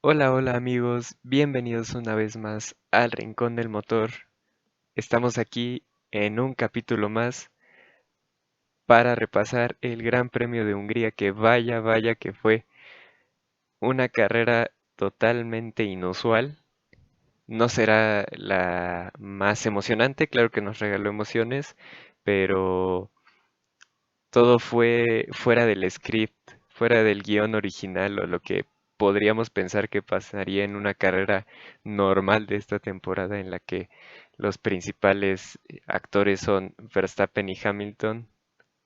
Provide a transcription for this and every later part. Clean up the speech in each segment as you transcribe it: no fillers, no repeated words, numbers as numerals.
Hola, hola amigos, bienvenidos una vez más al Rincón del Motor. Estamos aquí en un capítulo más para repasar el Gran Premio de Hungría, que vaya que fue una carrera totalmente inusual. No será la más emocionante, claro que nos regaló emociones, pero todo fue fuera del script, fuera del guión original o lo que podríamos pensar que pasaría en una carrera normal de esta temporada en la que los principales actores son Verstappen y Hamilton.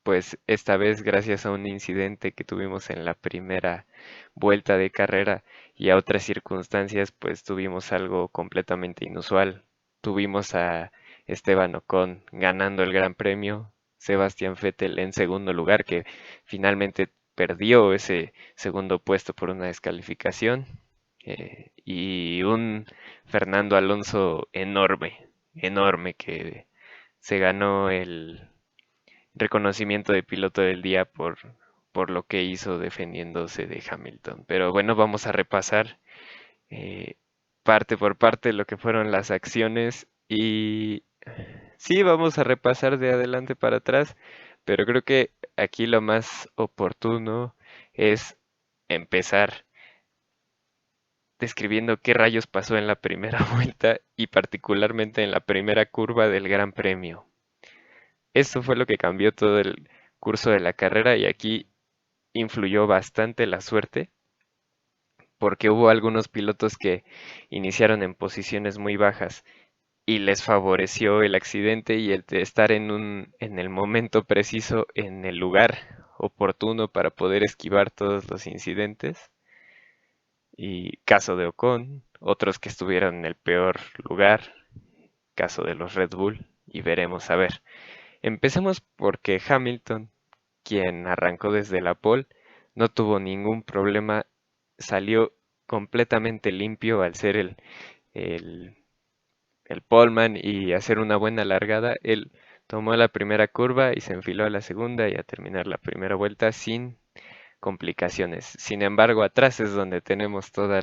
Pues esta vez, gracias a un incidente que tuvimos en la primera vuelta de carrera y a otras circunstancias, pues tuvimos algo completamente inusual. Tuvimos a Esteban Ocon ganando el Gran Premio, Sebastián Vettel en segundo lugar, que finalmente perdió ese segundo puesto por una descalificación, y un Fernando Alonso enorme, que se ganó el reconocimiento de piloto del día por lo que hizo defendiéndose de Hamilton. Pero bueno, vamos a repasar eh, parte por parte lo que fueron las acciones y sí, vamos a repasar de adelante para atrás, pero creo que aquí lo más oportuno es empezar describiendo qué rayos pasó en la primera vuelta y particularmente en la primera curva del Gran Premio. Esto fue lo que cambió todo el curso de la carrera y aquí influyó bastante la suerte porque hubo algunos pilotos que iniciaron en posiciones muy bajas y les favoreció el accidente y el de estar en el momento preciso, en el lugar oportuno para poder esquivar todos los incidentes. Y caso de Ocon, otros que estuvieron en el peor lugar, caso de los Red Bull, y veremos a ver. Empecemos porque Hamilton, quien arrancó desde la pole, no tuvo ningún problema, salió completamente limpio al ser el, el poleman y hacer una buena largada. Él tomó la primera curva y se enfiló a la segunda y a terminar la primera vuelta sin complicaciones. Sin embargo, atrás es donde tenemos todo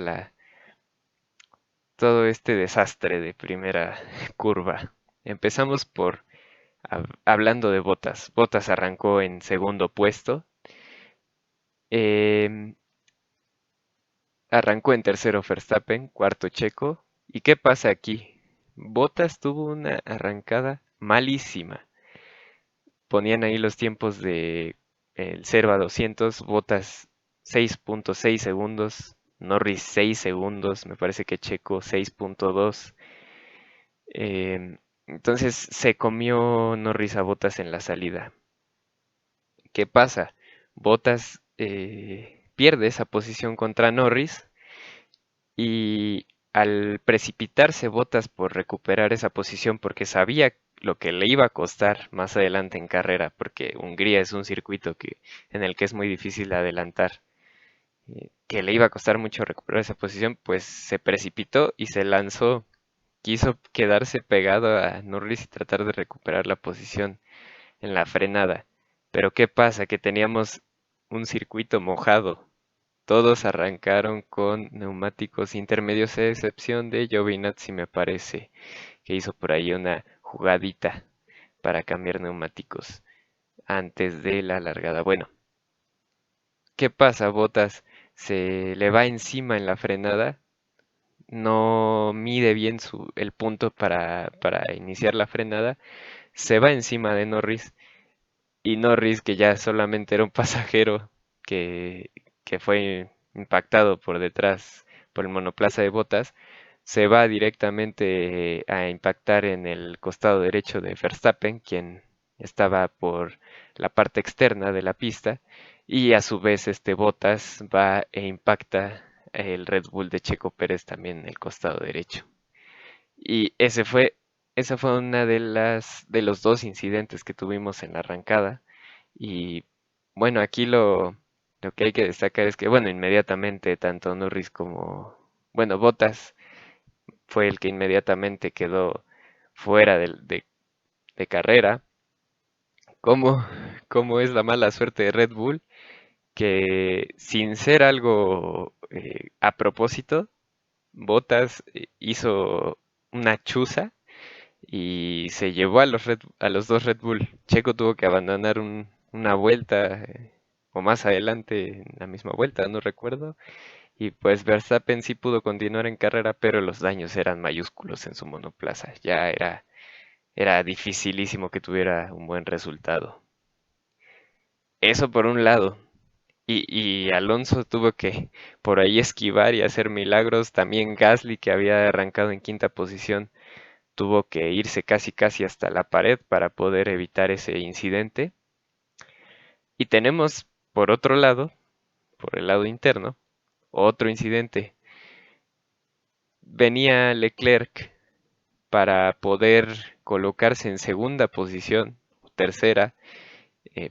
este desastre de primera curva. Empezamos por hablando de Bottas. Bottas arrancó en segundo puesto. Em, Arrancó en tercero Verstappen, cuarto Checo. ¿Y qué pasa aquí? Bottas tuvo una arrancada malísima. Ponían ahí los tiempos de el 0 a 200, Bottas 6.6 segundos, Norris 6 segundos, me parece que Checo 6.2. Entonces se comió Norris a Bottas en la salida. ¿Qué pasa? Bottas pierde esa posición contra Norris y al precipitarse Bottas por recuperar esa posición porque sabía lo que le iba a costar más adelante en carrera, porque Hungría es un circuito en el que es muy difícil adelantar, que le iba a costar mucho recuperar esa posición, pues se precipitó y se lanzó, quiso quedarse pegado a Norris y tratar de recuperar la posición en la frenada. Pero ¿qué pasa? Que teníamos un circuito mojado. Todos arrancaron con neumáticos intermedios, a excepción de Giovinazzi, me parece, que hizo por ahí una jugadita para cambiar neumáticos antes de la largada. Bueno, ¿qué pasa? Bottas se le va encima en la frenada, no mide bien el punto para iniciar la frenada, se va encima de Norris y Norris, que ya solamente era un pasajero que, que fue impactado por detrás por el monoplaza de Bottas, se va directamente a impactar en el costado derecho de Verstappen, quien estaba por la parte externa de la pista, y a su vez este Bottas va e impacta el Red Bull de Checo Pérez también en el costado derecho. Y esa fue una de los dos incidentes que tuvimos en la arrancada. Y bueno, aquí lo que hay que destacar es que, bueno, inmediatamente tanto Norris como, bueno, Bottas fue el que inmediatamente quedó fuera de carrera. ¿Cómo, cómo es la mala suerte de Red Bull? que sin ser algo a propósito, Bottas hizo una chuza y se llevó a a los dos Red Bull. Checo tuvo que abandonar una vuelta o más adelante en la misma vuelta, no recuerdo. Y pues Verstappen sí pudo continuar en carrera, pero los daños eran mayúsculos en su monoplaza. Era dificilísimo que tuviera un buen resultado. Eso por un lado. Y Alonso tuvo que por ahí esquivar y hacer milagros. También Gasly, que había arrancado en quinta posición, tuvo que irse casi casi hasta la pared para poder evitar ese incidente. Y tenemos, por otro lado, por el lado interno, otro incidente. Venía Leclerc para poder colocarse en segunda posición, o tercera,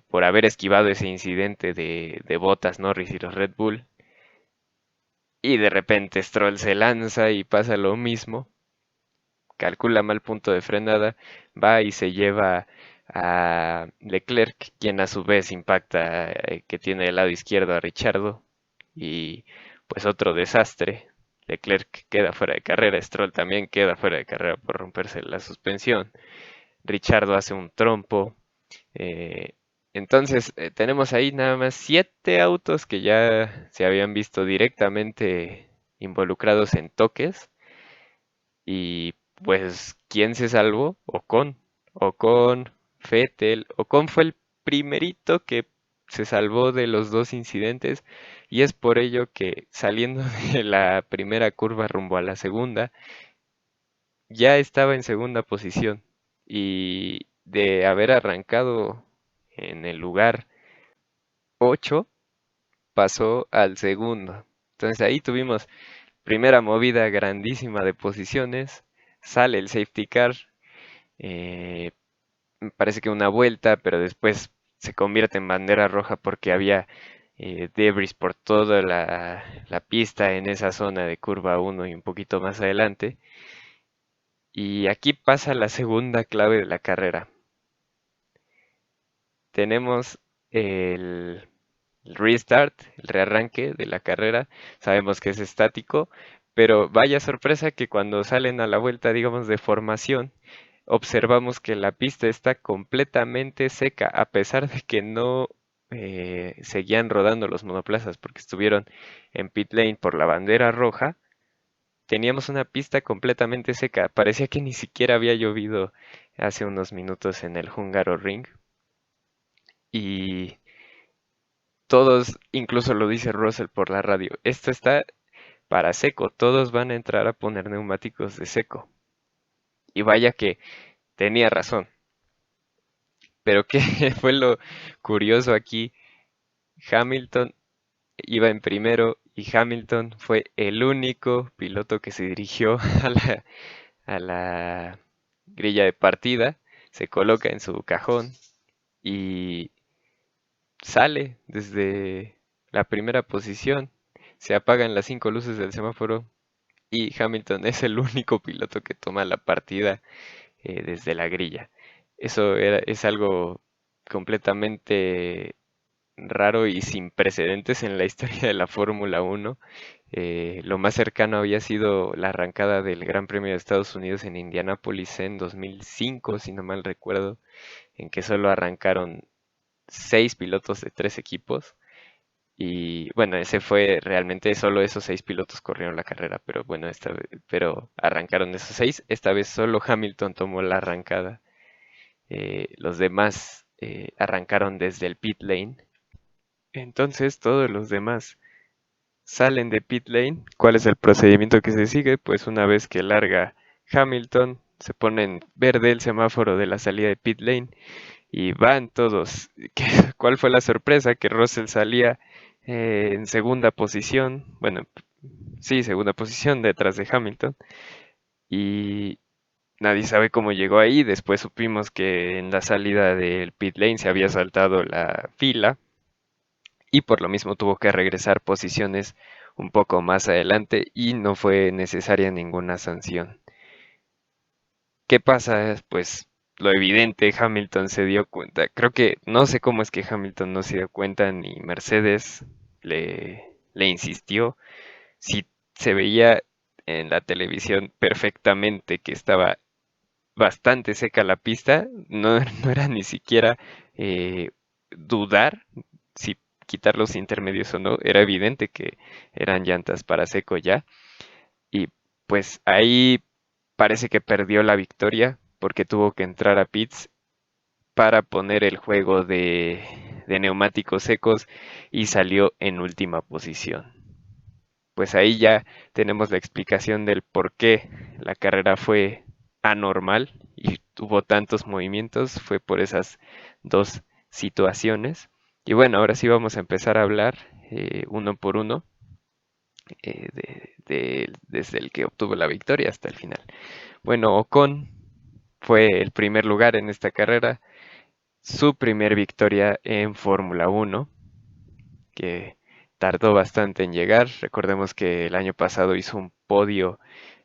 por haber esquivado ese incidente de Bottas, Norris y los Red Bull. Y de repente Stroll se lanza y pasa lo mismo. Calcula mal punto de frenada, va y se lleva a Leclerc, quien a su vez impacta, que tiene del lado izquierdo a Richardo. Y pues otro desastre. Leclerc queda fuera de carrera, Stroll también queda fuera de carrera por romperse la suspensión. Richardo hace un trompo. eh, entonces tenemos ahí nada más 7 autos que ya se habían visto directamente involucrados en toques. Y pues, ¿quién se salvó? Ocon. Ocon, Vettel. Ocon fue el primerito que se salvó de los dos incidentes y es por ello que saliendo de la primera curva rumbo a la segunda, ya estaba en segunda posición y de haber arrancado en el lugar 8 pasó al segundo. Entonces ahí tuvimos primera movida grandísima de posiciones, sale el safety car, eh, me parece que una vuelta, pero después se convierte en bandera roja porque había debris por toda la pista en esa zona de curva uno y un poquito más adelante. Y aquí pasa la segunda clave de la carrera. Tenemos el restart, el rearranque de la carrera. Sabemos que es estático, pero vaya sorpresa que cuando salen a la vuelta, digamos, de formación, observamos que la pista está completamente seca, a pesar de que no seguían rodando los monoplazas porque estuvieron en pit lane por la bandera roja. Teníamos una pista completamente seca. Parecía que ni siquiera había llovido hace unos minutos en el Húngaro Ring. Y todos, incluso lo dice Russell por la radio, esto está para seco, todos van a entrar a poner neumáticos de seco. Y vaya que tenía razón. Pero ¿qué fue lo curioso aquí? Hamilton iba en primero y Hamilton fue el único piloto que se dirigió a la grilla de partida, se coloca en su cajón y sale desde la primera posición. Se apagan las 5 luces del semáforo y Hamilton es el único piloto que toma la partida desde la grilla. Es algo completamente raro y sin precedentes en la historia de la Fórmula 1. Lo más cercano había sido la arrancada del Gran Premio de Estados Unidos en Indianápolis en 2005, si no mal recuerdo, en que solo arrancaron 6 pilotos de 3 equipos. Y bueno, ese fue realmente solo esos 6 pilotos corrieron la carrera, pero bueno, pero arrancaron esos 6. Esta vez solo Hamilton tomó la arrancada. Los demás arrancaron desde el pit lane. Entonces todos los demás salen de pit lane. ¿Cuál es el procedimiento que se sigue? Pues una vez que larga Hamilton, se pone en verde el semáforo de la salida de pit lane y van todos. ¿Cuál fue la sorpresa? Que Russell salía en segunda posición, bueno, sí, segunda posición detrás de Hamilton y nadie sabe cómo llegó ahí. Después supimos que en la salida del pit lane se había saltado la fila y por lo mismo tuvo que regresar posiciones un poco más adelante y no fue necesaria ninguna sanción. ¿Qué pasa? Pues lo evidente, Hamilton se dio cuenta. Creo que no sé cómo es que Hamilton no se dio cuenta ni Mercedes le insistió. Si se veía en la televisión perfectamente que estaba bastante seca la pista, no, no era ni siquiera dudar si quitar los intermedios o no, era evidente que eran llantas para seco ya. Y pues ahí parece que perdió la victoria porque tuvo que entrar a pits para poner el juego de neumáticos secos y salió en última posición. Pues ahí ya tenemos la explicación del por qué la carrera fue anormal y tuvo tantos movimientos, fue por esas dos situaciones. Y bueno, ahora sí vamos a empezar a hablar uno por uno, desde el que obtuvo la victoria hasta el final. Bueno, Ocon fue el primer lugar en esta carrera, su primer victoria en Fórmula Uno, que tardó bastante en llegar. Recordemos que el año pasado hizo un podio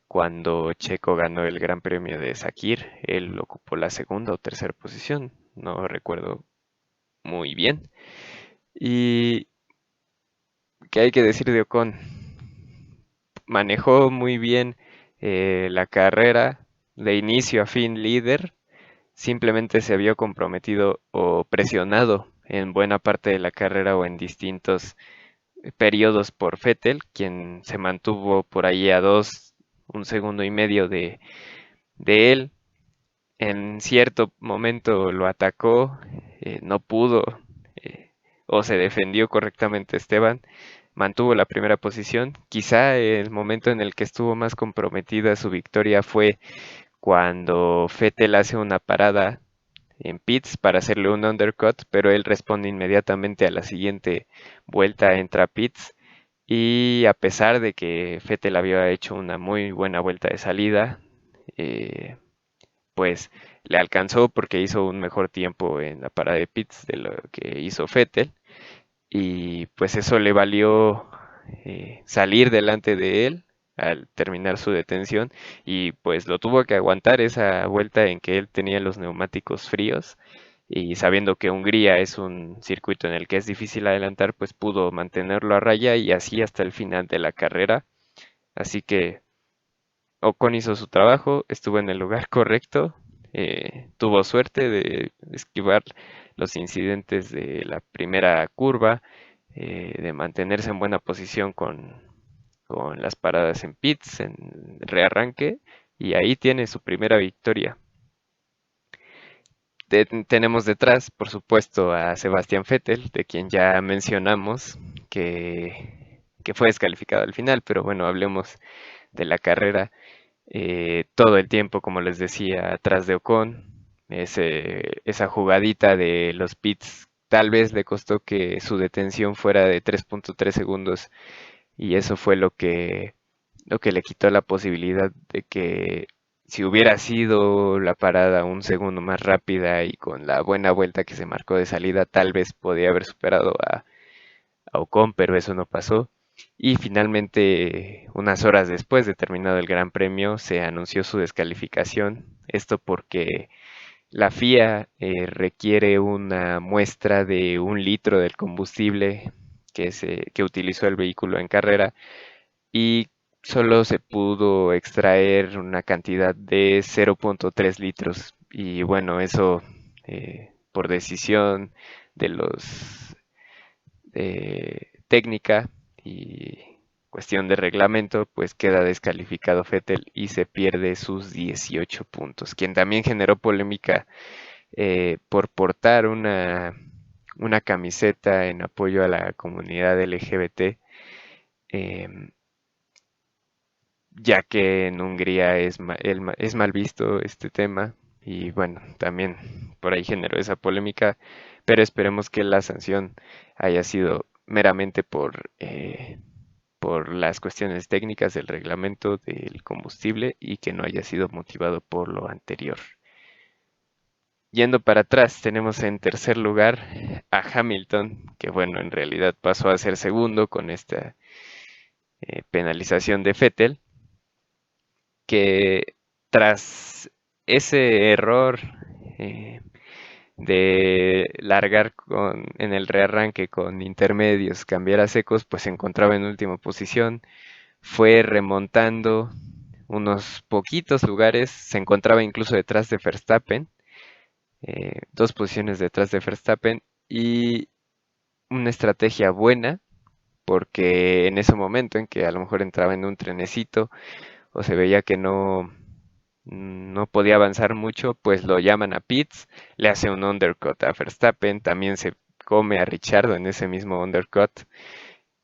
cuando Checo ganó el Gran Premio de Sakir. Él ocupó la segunda o tercera posición, no recuerdo muy bien. ¿Y qué hay que decir de Ocon? Manejó muy bien la carrera, de inicio a fin líder. Simplemente se vio comprometido o presionado en buena parte de la carrera o en distintos periodos por Vettel, quien se mantuvo por ahí a un segundo y medio de él. En cierto momento lo atacó, no pudo, eh, o se defendió correctamente Esteban, mantuvo la primera posición. Quizá el momento en el que estuvo más comprometida su victoria fue cuando Vettel hace una parada en pits para hacerle un undercut, pero él responde inmediatamente a la siguiente vuelta, entra a pits y a pesar de que Vettel había hecho una muy buena vuelta de salida, eh, pues le alcanzó porque hizo un mejor tiempo en la parada de pits de lo que hizo Vettel y pues eso le valió salir delante de él al terminar su detención y pues lo tuvo que aguantar esa vuelta en que él tenía los neumáticos fríos y sabiendo que Hungría es un circuito en el que es difícil adelantar, pues pudo mantenerlo a raya y así hasta el final de la carrera. Así que Ocon hizo su trabajo, estuvo en el lugar correcto, tuvo suerte de esquivar los incidentes de la primera curva, de mantenerse en buena posición con las paradas en pits, en rearranque, y ahí tiene su primera victoria. Tenemos detrás, por supuesto, a Sebastián Vettel, de quien ya mencionamos que fue descalificado al final, pero bueno, hablemos de la carrera. Todo el tiempo, como les decía, atrás de Ocon, esa jugadita de los pits tal vez le costó que su detención fuera de 3.3 segundos y eso fue lo que le quitó la posibilidad de que si hubiera sido la parada un segundo más rápida y con la buena vuelta que se marcó de salida, tal vez podía haber superado a Ocon, pero eso no pasó. Y finalmente, unas horas después de terminado el Gran Premio, se anunció su descalificación. Esto porque la FIA requiere una muestra de 1 litro del combustible que utilizó el vehículo en carrera y solo se pudo extraer una cantidad de 0.3 litros. Y bueno, eso por decisión de los técnica y cuestión de reglamento, pues queda descalificado Vettel y se pierde sus 18 puntos. Quien también generó polémica por portar una camiseta en apoyo a la comunidad LGBT, eh, ya que en Hungría es mal visto este tema. Y bueno, también por ahí generó esa polémica, pero esperemos que la sanción haya sido meramente por las cuestiones técnicas del reglamento del combustible y que no haya sido motivado por lo anterior. Yendo para atrás, tenemos en tercer lugar a Hamilton, que bueno, en realidad pasó a ser segundo con esta penalización de Vettel, que tras ese error eh, de largar en el rearranque con intermedios, cambiar a secos, pues se encontraba en última posición, fue remontando unos poquitos lugares, se encontraba incluso detrás de Verstappen, 2 posiciones detrás de Verstappen, y una estrategia buena, porque en ese momento en que a lo mejor entraba en un trenecito o se veía que no podía avanzar mucho, pues lo llaman a pits, le hace un undercut a Verstappen, también se come a Richardo en ese mismo undercut,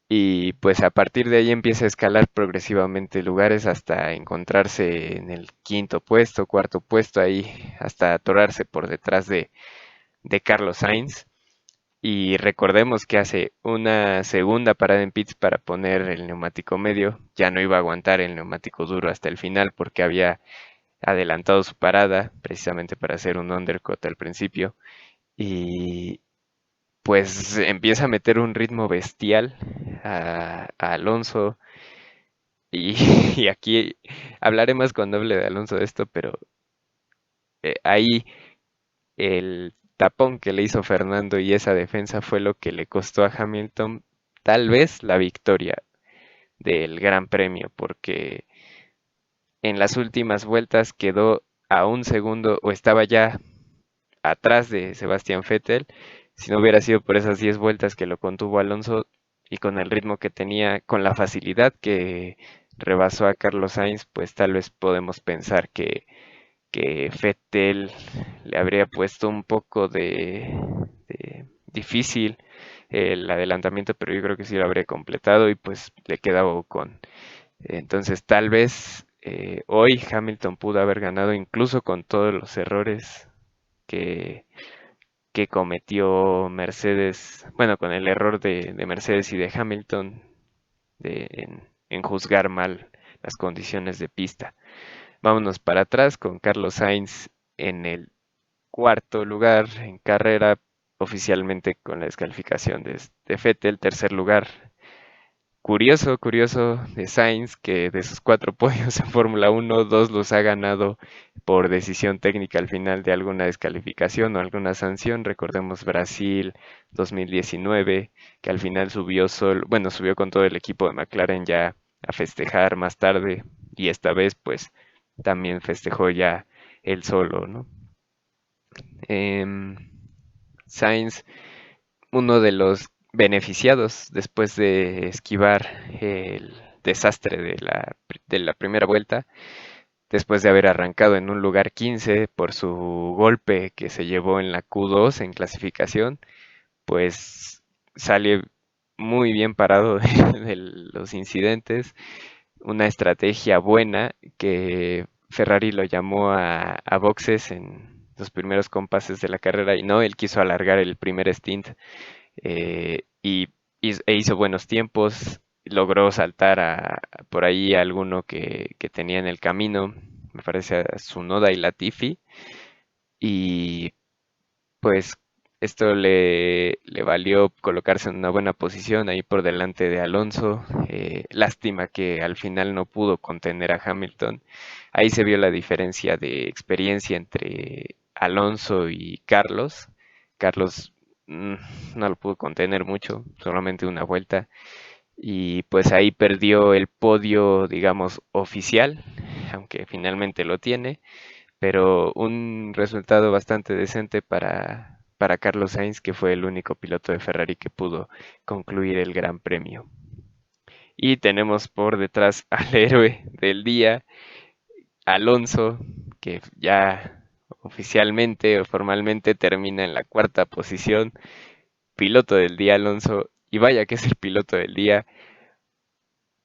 y pues a partir de ahí empieza a escalar progresivamente lugares hasta encontrarse en el quinto puesto, cuarto puesto, ahí hasta atorarse por detrás de Carlos Sainz. Y recordemos que hace una segunda parada en pits para poner el neumático medio. Ya no iba a aguantar el neumático duro hasta el final porque había adelantado su parada precisamente para hacer un undercut al principio. Y pues empieza a meter un ritmo bestial a Alonso. Y, y aquí hablaré más cuando hable de Alonso de esto, pero ahí el tapón que le hizo Fernando y esa defensa fue lo que le costó a Hamilton tal vez la victoria del Gran Premio, porque en las últimas vueltas quedó a un segundo o estaba ya atrás de Sebastián Vettel. Si no hubiera sido por esas 10 vueltas que lo contuvo Alonso y con el ritmo que tenía, con la facilidad que rebasó a Carlos Sainz, pues tal vez podemos pensar que Vettel le habría puesto un poco de difícil el adelantamiento, pero yo creo que sí lo habría completado y pues le quedaba Ocon. Entonces tal vez hoy Hamilton pudo haber ganado incluso con todos los errores que, que cometió Mercedes, bueno, con el error de Mercedes y de Hamilton en juzgar mal las condiciones de pista. Vámonos para atrás con Carlos Sainz en el cuarto lugar en carrera, oficialmente con la descalificación de Vettel, tercer lugar. Curioso, curioso de Sainz que de sus 4 podios en Fórmula 1, 2 los ha ganado por decisión técnica al final de alguna descalificación o alguna sanción. Recordemos Brasil 2019, que al final subió solo, bueno, subió con todo el equipo de McLaren ya a festejar más tarde y esta vez pues también festejó ya él solo, ¿no? Em, Sainz, uno de los beneficiados después de esquivar el desastre de la primera vuelta, después de haber arrancado en un lugar 15 por su golpe que se llevó en la Q2 en clasificación, pues sale muy bien parado de los incidentes, una estrategia buena que Ferrari lo llamó a boxes en los primeros compases de la carrera y no, él quiso alargar el primer stint e hizo buenos tiempos, logró saltar por ahí a alguno que tenía en el camino, me parece a Tsunoda y Latifi, y pues esto le valió colocarse en una buena posición ahí por delante de Alonso. Lástima que al final no pudo contener a Hamilton. Ahí se vio la diferencia de experiencia entre Alonso y Carlos. Carlos mm, no lo pudo contener mucho, solamente una vuelta. Y pues ahí perdió el podio, digamos, oficial, aunque finalmente lo tiene, pero un resultado bastante decente para Carlos Sainz, que fue el único piloto de Ferrari que pudo concluir el Gran Premio. Y tenemos por detrás al héroe del día, Alonso, que ya oficialmente o formalmente termina en la cuarta posición. Piloto del día, Alonso, y vaya que es el piloto del día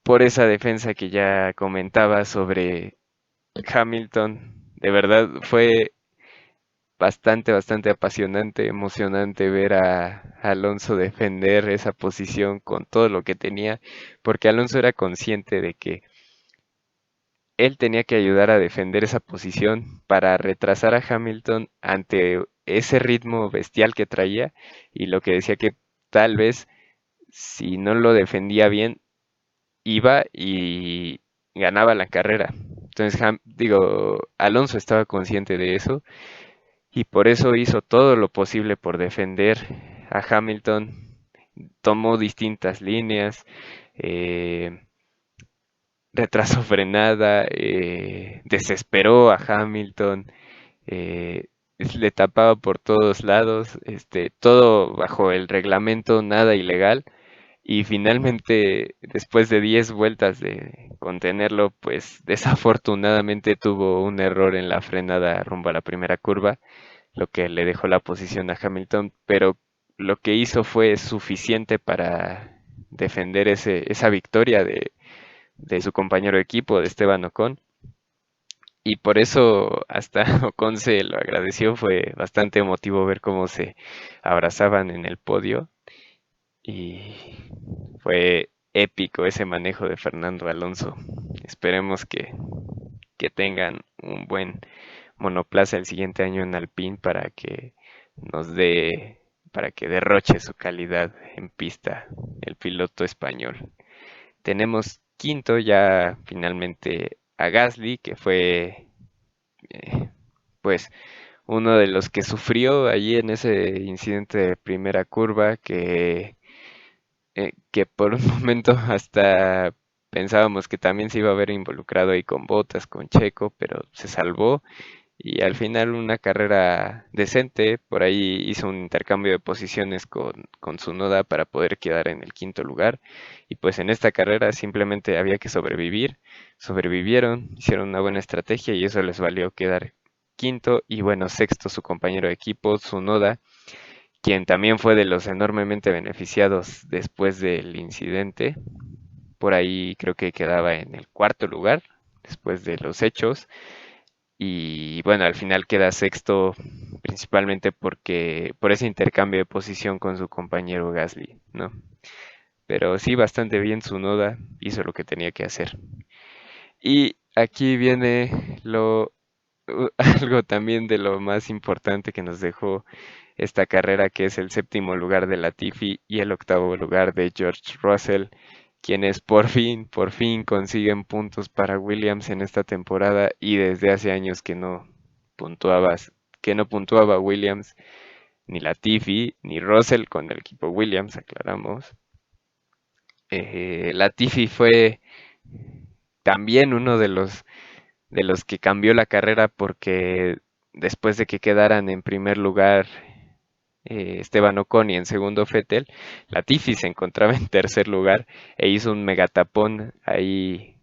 por esa defensa que ya comentaba sobre Hamilton. De verdad fue bastante apasionante, emocionante ver a Alonso defender esa posición con todo lo que tenía, porque Alonso era consciente de que él tenía que ayudar a defender esa posición para retrasar a Hamilton ante ese ritmo bestial que traía y lo que decía que tal vez si no lo defendía bien iba y ganaba la carrera. Entonces, digo, Alonso estaba consciente de eso y por eso hizo todo lo posible por defender a Hamilton. Tomó distintas líneas, eh, retrasó frenada, desesperó a Hamilton, eh, le tapaba por todos lados, todo bajo el reglamento, nada ilegal. Y finalmente, después de 10 vueltas de contenerlo, pues desafortunadamente tuvo un error en la frenada rumbo a la primera curva, lo que le dejó la posición a Hamilton, pero lo que hizo fue suficiente para defender esa victoria de su compañero de equipo, de Esteban Ocon. Y por eso hasta Ocon se lo agradeció, fue bastante emotivo ver cómo se abrazaban en el podio y fue épico ese manejo de Fernando Alonso. Esperemos que tengan un buen monoplaza el siguiente año en Alpine nos dé, para que derroche su calidad en pista el piloto español. Tenemos quinto ya finalmente a Gasly, que fue eh, pues uno de los que sufrió allí en ese incidente de primera curva, que por un momento hasta pensábamos que también se iba a ver involucrado ahí con Bottas, con Checo, pero se salvó y al final una carrera decente, por ahí hizo un intercambio de posiciones con Tsunoda para poder quedar en el quinto lugar y pues en esta carrera simplemente había que sobrevivir, sobrevivieron, hicieron una buena estrategia y eso les valió quedar quinto y bueno, sexto su compañero de equipo Tsunoda, quien también fue de los enormemente beneficiados después del incidente, por ahí creo que quedaba en el cuarto lugar después de los hechos y bueno, al final queda sexto principalmente porque por ese intercambio de posición con su compañero Gasly, ¿no? Pero sí, bastante bien su Noda, hizo lo que tenía que hacer. Y aquí viene algo también de lo más importante que nos dejó esta carrera, que es el séptimo lugar de Latifi y el octavo lugar de George Russell, quienes por fin consiguen puntos para Williams en esta temporada y desde hace años puntuaba, que no puntuaba Williams, ni Latifi, ni Russell con el equipo Williams, aclaramos. Latifi fue también uno de los que cambió la carrera porque después de que quedaran en primer lugar Esteban Ocon y en segundo Vettel, Latifi se encontraba en tercer lugar e hizo un megatapón ahí,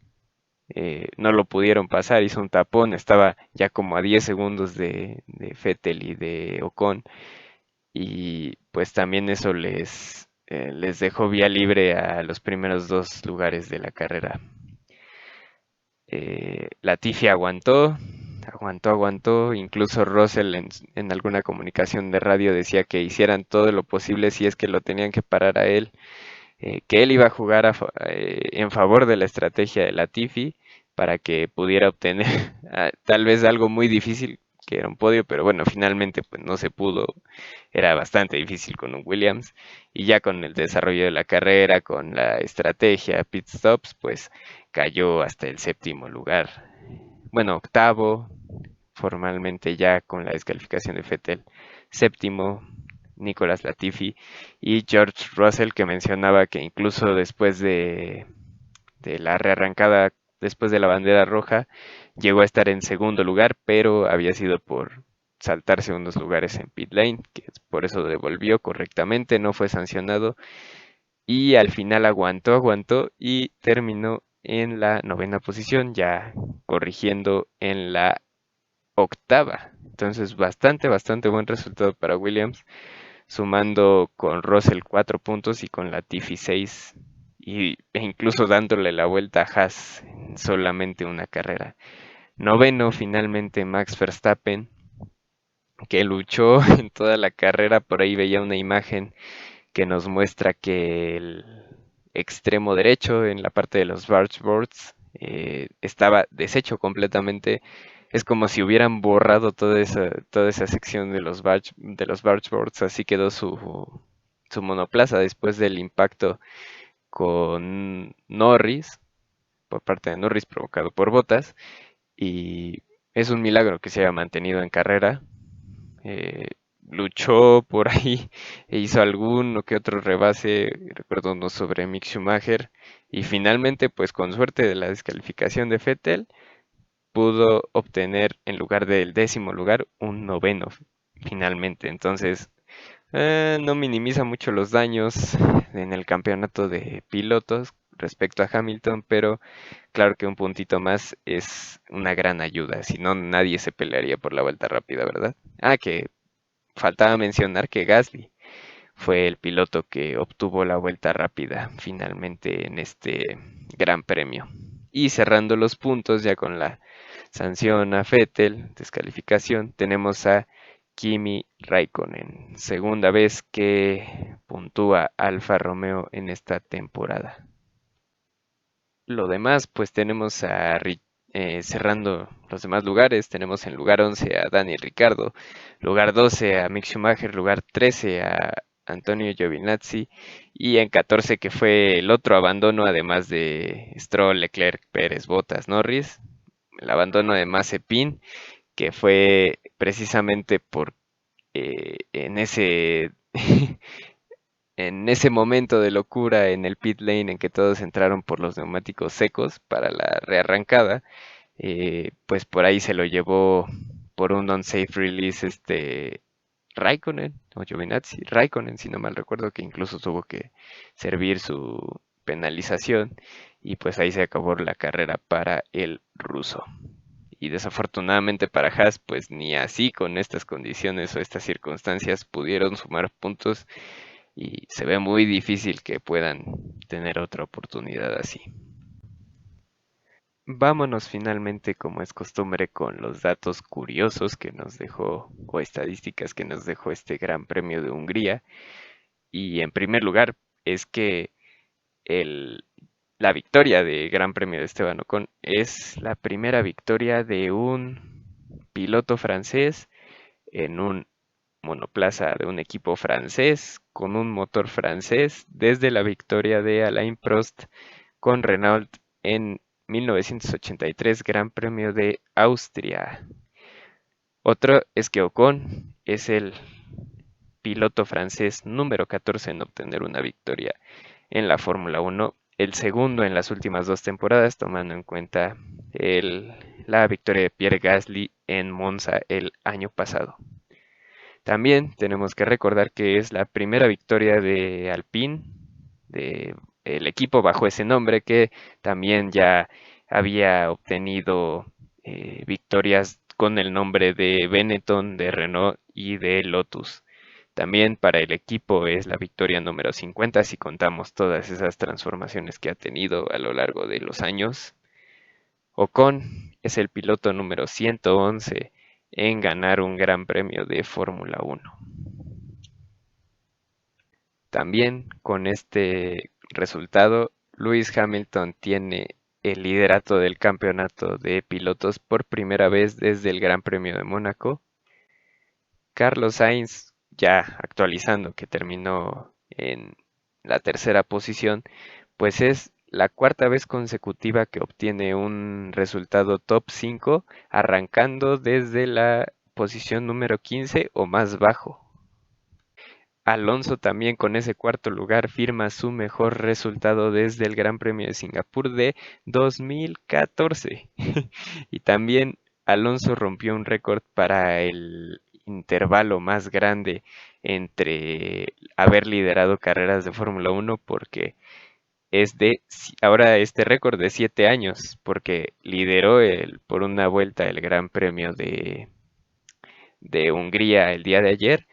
no lo pudieron pasar, hizo un tapón, estaba ya como a 10 segundos de Vettel y de Ocon y pues también eso les dejó vía libre a los primeros dos lugares de la carrera. Latifi aguantó, incluso Russell en alguna comunicación de radio decía que hicieran todo lo posible si es que lo tenían que parar a él, que él iba a jugar en favor de la estrategia de Latifi para que pudiera obtener tal vez algo muy difícil, que era un podio, pero bueno, finalmente pues no se pudo, era bastante difícil con un Williams, y ya con el desarrollo de la carrera, con la estrategia, pit stops, pues cayó hasta el séptimo lugar. Bueno, octavo, formalmente ya con la descalificación de Vettel. Séptimo, Nicolas Latifi y George Russell, que mencionaba que incluso después de la rearrancada, después de la bandera roja, llegó a estar en segundo lugar, pero había sido por saltarse unos lugares en pit lane, que por eso devolvió correctamente, no fue sancionado y al final aguantó y terminó en la novena posición, ya corrigiendo en la octava. Entonces, bastante buen resultado para Williams, sumando con Russell 4 puntos y con Latifi 6, e incluso dándole la vuelta a Haas en solamente una carrera. Noveno, finalmente, Max Verstappen, que luchó en toda la carrera. Por ahí veía una imagen que nos muestra que el extremo derecho en la parte de los bargeboards estaba deshecho completamente. Es como si hubieran borrado toda esa sección de los bargeboards. Así quedó su monoplaza después del impacto con Norris, por parte de Norris provocado por Bottas. Y es un milagro que se haya mantenido en carrera. eh, luchó por ahí e hizo alguno que otro rebase, recuerdo uno sobre Mick Schumacher, y finalmente, pues con suerte de la descalificación de Vettel, pudo obtener en lugar del 10.º lugar un noveno finalmente. Entonces, no minimiza mucho los daños en el campeonato de pilotos respecto a Hamilton, pero claro que un puntito más es una gran ayuda, si no nadie se pelearía por la vuelta rápida, ¿verdad? Ah, que faltaba mencionar que Gasly fue el piloto que obtuvo la vuelta rápida finalmente en este gran premio. Y cerrando los puntos ya con la sanción a Vettel, descalificación, tenemos a Kimi Raikkonen, segunda vez que puntúa Alfa Romeo en esta temporada. Lo demás, pues tenemos cerrando los demás lugares, tenemos en lugar 11 a Dani Ricciardo, lugar 12 a Mick Schumacher, lugar 13 a Antonio Giovinazzi y en 14 que fue el otro abandono, además de Stroll, Leclerc, Pérez, Bottas, Norris, el abandono de Mazepin, que fue precisamente por en ese en ese momento de locura en el pit lane en que todos entraron por los neumáticos secos para la rearrancada, pues por ahí se lo llevó por un unsafe release Raikkonen o Giovinazzi, Raikkonen si no mal recuerdo, que incluso tuvo que servir su penalización y pues ahí se acabó la carrera para el ruso. Y desafortunadamente para Haas, pues ni así con estas condiciones o estas circunstancias pudieron sumar puntos y se ve muy difícil que puedan tener otra oportunidad así. Vámonos finalmente, como es costumbre, con los datos curiosos que nos dejó o estadísticas que nos dejó este Gran Premio de Hungría. Y en primer lugar, es que el, la victoria de Gran Premio de Esteban Ocon es la primera victoria de un piloto francés en un monoplaza de un equipo francés con un motor francés desde la victoria de Alain Prost con Renault en 1983 Gran Premio de Austria. Otro es que Ocon es el piloto francés número 14 en obtener una victoria en la Fórmula 1, el segundo en las últimas 2 temporadas, tomando en cuenta la victoria de Pierre Gasly en Monza el año pasado. También tenemos que recordar que es la primera victoria de Alpine, de el equipo bajo ese nombre que también ya había obtenido victorias con el nombre de Benetton, de Renault y de Lotus. También para el equipo es la victoria número 50 si contamos todas esas transformaciones que ha tenido a lo largo de los años. Ocon es el piloto número 111 en ganar un gran premio de Fórmula 1. También con este resultado, Lewis Hamilton tiene el liderato del campeonato de pilotos por primera vez desde el Gran Premio de Mónaco. Carlos Sainz, ya actualizando, que terminó en la tercera posición, pues es la cuarta vez consecutiva que obtiene un resultado top 5, arrancando desde la posición número 15 o más bajo. Alonso también con ese cuarto lugar firma su mejor resultado desde el Gran Premio de Singapur de 2014. Y también Alonso rompió un récord para el intervalo más grande entre haber liderado carreras de Fórmula 1 porque ahora este récord de 7 años porque lideró por una vuelta el Gran Premio de Hungría el día de ayer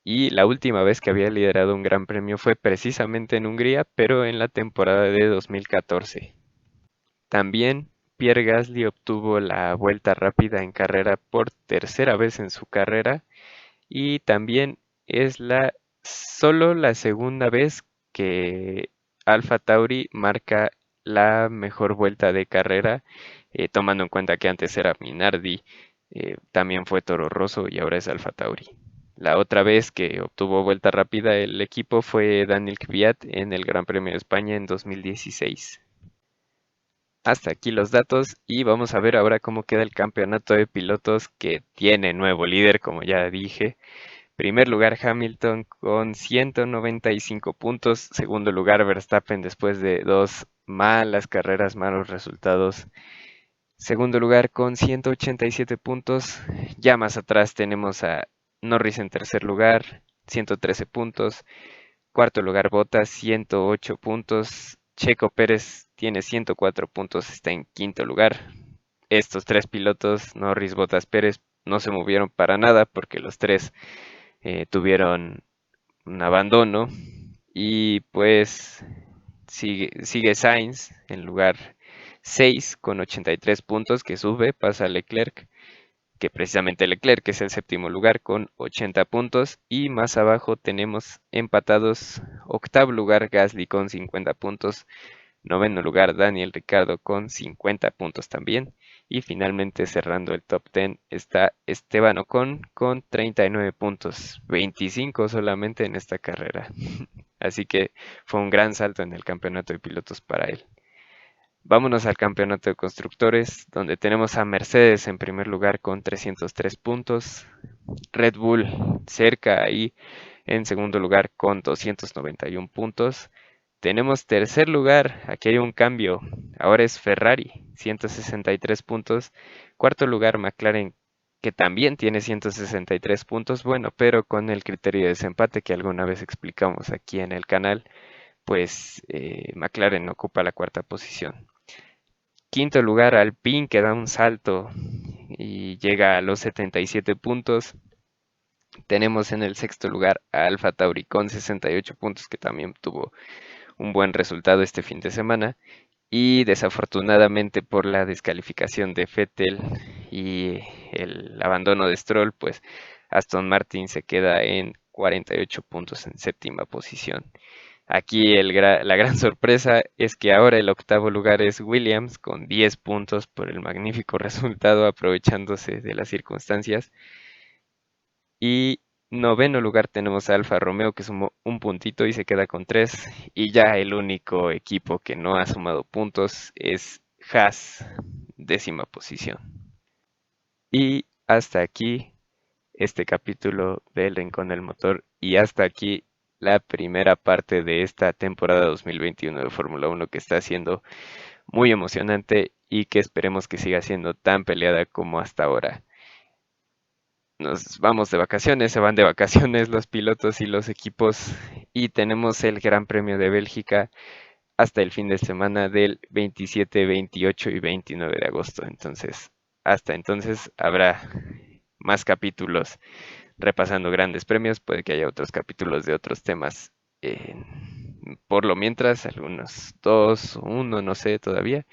y la última vez que había liderado un gran premio fue precisamente en Hungría, pero en la temporada de 2014. También Pierre Gasly obtuvo la vuelta rápida en carrera por tercera vez en su carrera y también es solo la segunda vez que Alfa Tauri marca la mejor vuelta de carrera, tomando en cuenta que antes era Minardi, también fue Toro Rosso y ahora es Alfa Tauri. La otra vez que obtuvo vuelta rápida el equipo fue Daniel Kvyat en el Gran Premio de España en 2016. hasta aquí los datos y vamos a ver ahora cómo queda el campeonato de pilotos que tiene nuevo líder, como ya dije. Primer lugar Hamilton con 195 puntos. Segundo lugar Verstappen después de dos malas carreras, malos resultados. Segundo lugar con 187 puntos. Ya más atrás tenemos a Norris en tercer lugar, 113 puntos. Cuarto lugar Bottas, 108 puntos. Checo Pérez tiene 104 puntos, está en quinto lugar. Estos tres pilotos, Norris, Bottas, Pérez, no se movieron para nada porque los tres tuvieron un abandono. Y pues sigue Sainz en lugar 6 con 83 puntos que sube, pasa a Leclerc, que precisamente Leclerc es el séptimo lugar con 80 puntos. Y más abajo tenemos empatados octavo lugar Gasly con 50 puntos, noveno lugar Daniel Ricciardo con 50 puntos también. Y finalmente cerrando el top 10 está Esteban Ocon con 39 puntos, 25 solamente en esta carrera. Así que fue un gran salto en el campeonato de pilotos para él. Vámonos al campeonato de constructores, donde tenemos a Mercedes en primer lugar con 303 puntos, Red Bull cerca ahí en segundo lugar con 291 puntos. Tenemos tercer lugar, aquí hay un cambio, ahora es Ferrari, 163 puntos. Cuarto lugar McLaren, que también tiene 163 puntos, bueno, pero con el criterio de desempate que alguna vez explicamos aquí en el canal, pues McLaren ocupa la cuarta posición. Quinto lugar Alpine, que da un salto y llega a los 77 puntos. Tenemos en el sexto lugar a Alfa Tauri con 68 puntos, que también tuvo un buen resultado este fin de semana. Y desafortunadamente por la descalificación de Vettel y el abandono de Stroll, pues Aston Martin se queda en 48 puntos en séptima posición. Aquí la gran sorpresa es que ahora el octavo lugar es Williams con 10 puntos por el magnífico resultado aprovechándose de las circunstancias. Y noveno lugar tenemos a Alfa Romeo que sumó un puntito y se queda con 3. Y ya el único equipo que no ha sumado puntos es Haas, décima posición. Y hasta aquí este capítulo del Rincón del Motor y hasta aquí la primera parte de esta temporada 2021 de Fórmula 1 que está siendo muy emocionante y que esperemos que siga siendo tan peleada como hasta ahora. Nos vamos de vacaciones, se van de vacaciones los pilotos y los equipos y tenemos el Gran Premio de Bélgica hasta el fin de semana del 27, 28 y 29 de agosto. Entonces, hasta entonces habrá más capítulos repasando grandes premios, puede que haya otros capítulos de otros temas. Por lo mientras, algunos dos, uno, no sé todavía.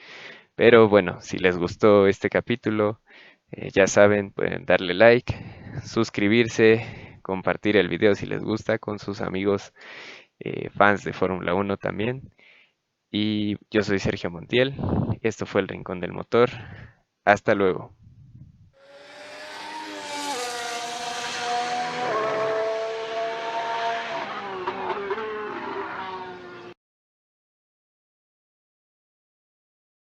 Pero bueno, si les gustó este capítulo, ya saben, pueden darle like, suscribirse, compartir el video si les gusta con sus amigos fans de Fórmula 1 también. Y yo soy Sergio Montiel, esto fue El Rincón del Motor. Hasta luego.